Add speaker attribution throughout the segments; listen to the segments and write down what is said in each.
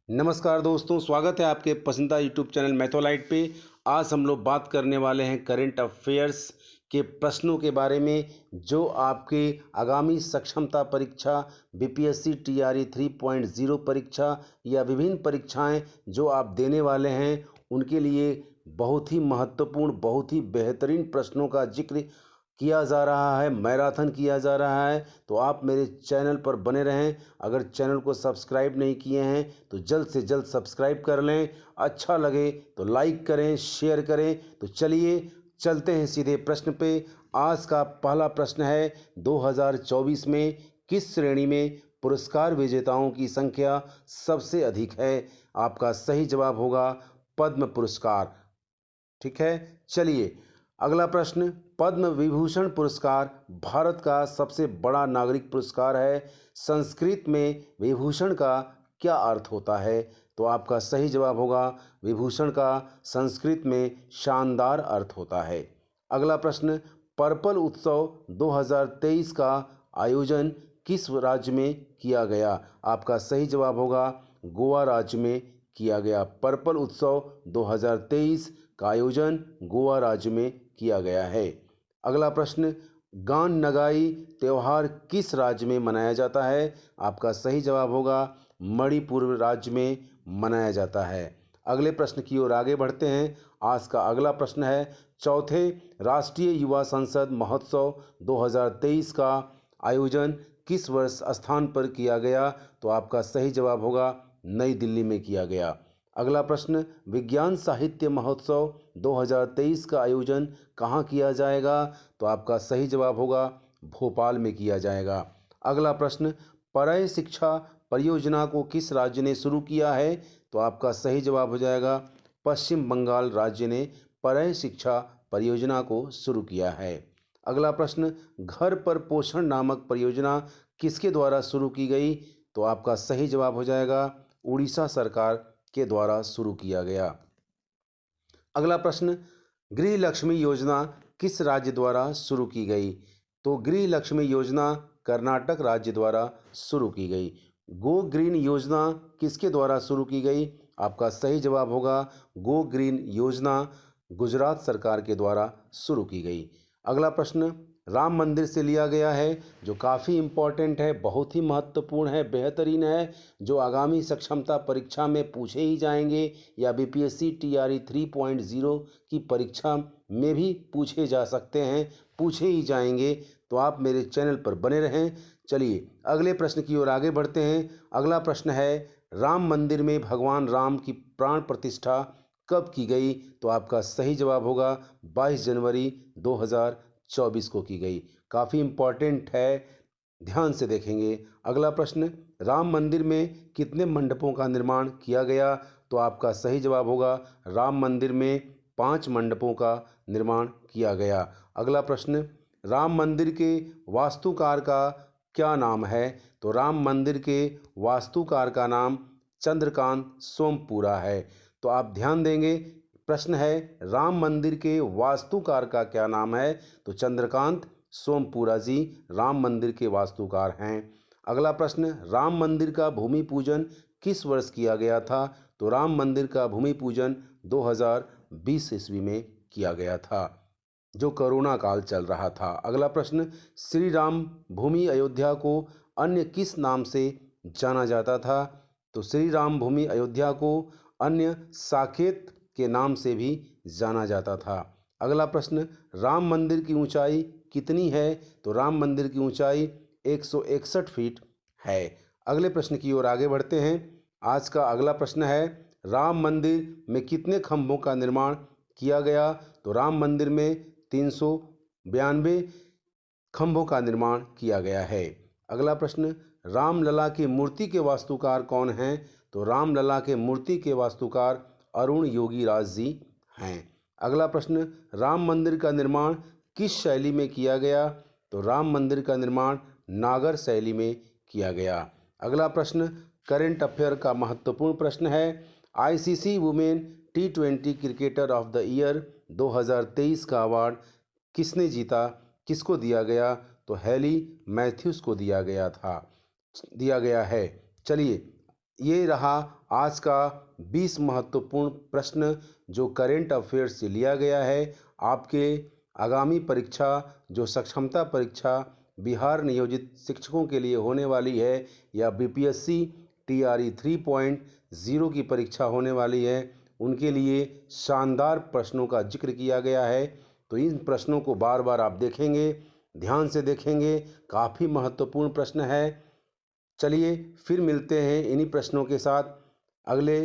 Speaker 1: नमस्कार दोस्तों, स्वागत है आपके पसंदीदा यूट्यूब चैनल मैथोलाइट पे। आज हम लोग बात करने वाले हैं करंट अफेयर्स के प्रश्नों के बारे में, जो आपके आगामी सक्षमता परीक्षा, बीपीएससी टीआरई 3.0 परीक्षा या विभिन्न परीक्षाएं जो आप देने वाले हैं, उनके लिए बहुत ही महत्वपूर्ण, बहुत ही बेहतरीन प्रश्नों का जिक्र किया जा रहा है, मैराथन किया जा रहा है। तो आप मेरे चैनल पर बने रहें। अगर चैनल को सब्सक्राइब नहीं किए हैं तो जल्द से जल्द सब्सक्राइब कर लें। अच्छा लगे तो लाइक करें, शेयर करें। तो चलिए चलते हैं सीधे प्रश्न पे। आज का पहला प्रश्न है, 2024 में किस श्रेणी में पुरस्कार विजेताओं की संख्या सबसे अधिक है? आपका सही जवाब होगा पद्म पुरस्कार। ठीक है, चलिए अगला प्रश्न। पद्म विभूषण पुरस्कार भारत का सबसे बड़ा नागरिक पुरस्कार है। संस्कृत में विभूषण का क्या अर्थ होता है? तो आपका सही जवाब होगा विभूषण का संस्कृत में शानदार अर्थ होता है। अगला प्रश्न। पर्पल उत्सव 2023 का आयोजन किस राज्य में किया गया? आपका सही जवाब होगा गोवा राज्य में किया गया। पर्पल उत्सव 2023 का आयोजन गोवा राज्य में किया गया है। अगला प्रश्न। गान नगाई त्यौहार किस राज्य में मनाया जाता है? आपका सही जवाब होगा मणिपुर राज्य में मनाया जाता है। अगले प्रश्न की ओर आगे बढ़ते हैं। आज का अगला प्रश्न है, चौथे राष्ट्रीय युवा संसद महोत्सव 2023 का आयोजन किस वर्ष स्थान पर किया गया? तो आपका सही जवाब होगा नई दिल्ली में किया गया। अगला प्रश्न। विज्ञान साहित्य महोत्सव 2023 का आयोजन कहाँ किया जाएगा? तो आपका सही जवाब होगा भोपाल में किया जाएगा। अगला प्रश्न। पर्याय शिक्षा परियोजना को किस राज्य ने शुरू किया है? तो आपका सही जवाब हो जाएगा पश्चिम बंगाल राज्य ने पर्याय शिक्षा परियोजना को शुरू किया है। अगला प्रश्न। घर पर पोषण नामक परियोजना किसके द्वारा शुरू की गई? तो आपका सही जवाब हो जाएगा उड़ीसा सरकार के द्वारा शुरू किया गया। अगला प्रश्न। गृह लक्ष्मी योजना किस राज्य द्वारा शुरू की गई? तो गृह लक्ष्मी योजना कर्नाटक राज्य द्वारा शुरू की गई। गो ग्रीन योजना किसके द्वारा शुरू की गई? आपका सही जवाब होगा गो ग्रीन योजना गुजरात सरकार के द्वारा शुरू की गई। अगला प्रश्न राम मंदिर से लिया गया है, जो काफ़ी इम्पोर्टेंट है, बहुत ही महत्वपूर्ण है, बेहतरीन है, जो आगामी सक्षमता परीक्षा में पूछे ही जाएंगे या बीपीएससी टीआरई 3.0 की परीक्षा में भी पूछे जा सकते हैं, पूछे ही जाएंगे। तो आप मेरे चैनल पर बने रहें। चलिए अगले प्रश्न की ओर आगे बढ़ते हैं। अगला प्रश्न है, राम मंदिर में भगवान राम की प्राण प्रतिष्ठा कब की गई? तो आपका सही जवाब होगा 22 जनवरी 2024 को की गई। काफ़ी इम्पॉर्टेंट है, ध्यान से देखेंगे। अगला प्रश्न। राम मंदिर में कितने मंडपों का निर्माण किया गया? तो आपका सही जवाब होगा राम मंदिर में 5 मंडपों का निर्माण किया गया। अगला प्रश्न। राम मंदिर के वास्तुकार का क्या नाम है? तो राम मंदिर के वास्तुकार का नाम चंद्रकांत सोमपुरा है। तो आप ध्यान देंगे, प्रश्न है राम मंदिर के वास्तुकार का क्या नाम है? तो चंद्रकांत सोमपुरा जी राम मंदिर के वास्तुकार हैं। अगला प्रश्न। राम मंदिर का भूमि पूजन किस वर्ष किया गया था? तो राम मंदिर का भूमि पूजन 2020 ईस्वी में किया गया था, जो कोरोना काल चल रहा था। अगला प्रश्न। श्री राम भूमि अयोध्या को अन्य किस नाम से जाना जाता था? तो श्री राम भूमि अयोध्या को अन्य साकेत के नाम से भी जाना जाता था। अगला प्रश्न। राम मंदिर की ऊंचाई कितनी है? तो राम मंदिर की ऊंचाई 161 फीट है। अगले प्रश्न की ओर आगे बढ़ते हैं। आज का अगला प्रश्न है, राम मंदिर में कितने खंभों का निर्माण किया गया? तो राम मंदिर में 392 खंभों का निर्माण किया गया है। अगला प्रश्न। रामलला की मूर्ति के वास्तुकार कौन हैं? तो रामलला के मूर्ति के वास्तुकार अरुण योगी राज जी हैं। अगला प्रश्न। राम मंदिर का निर्माण किस शैली में किया गया? तो राम मंदिर का निर्माण नागर शैली में किया गया। अगला प्रश्न करेंट अफेयर का महत्वपूर्ण प्रश्न है, ICC women T20 cricketer of the year 2023 का अवार्ड किसने जीता, किसको दिया गया? तो हैली मैथ्यूज को दिया गया है। चलिए ये रहा आज का 20 महत्वपूर्ण प्रश्न जो करेंट अफेयर्स से लिया गया है आपके आगामी परीक्षा जो सक्षमता परीक्षा बिहार नियोजित शिक्षकों के लिए होने वाली है या बीपीएससी TRE 3.0 की परीक्षा होने वाली है, उनके लिए शानदार प्रश्नों का जिक्र किया गया है। तो इन प्रश्नों को बार बार आप देखेंगे, ध्यान से देखेंगे, काफ़ी महत्वपूर्ण प्रश्न है। चलिए फिर मिलते हैं इन्हीं प्रश्नों के साथ अगले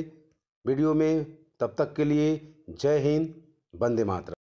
Speaker 1: वीडियो में। तब तक के लिए जय हिंद, वंदे मातरम।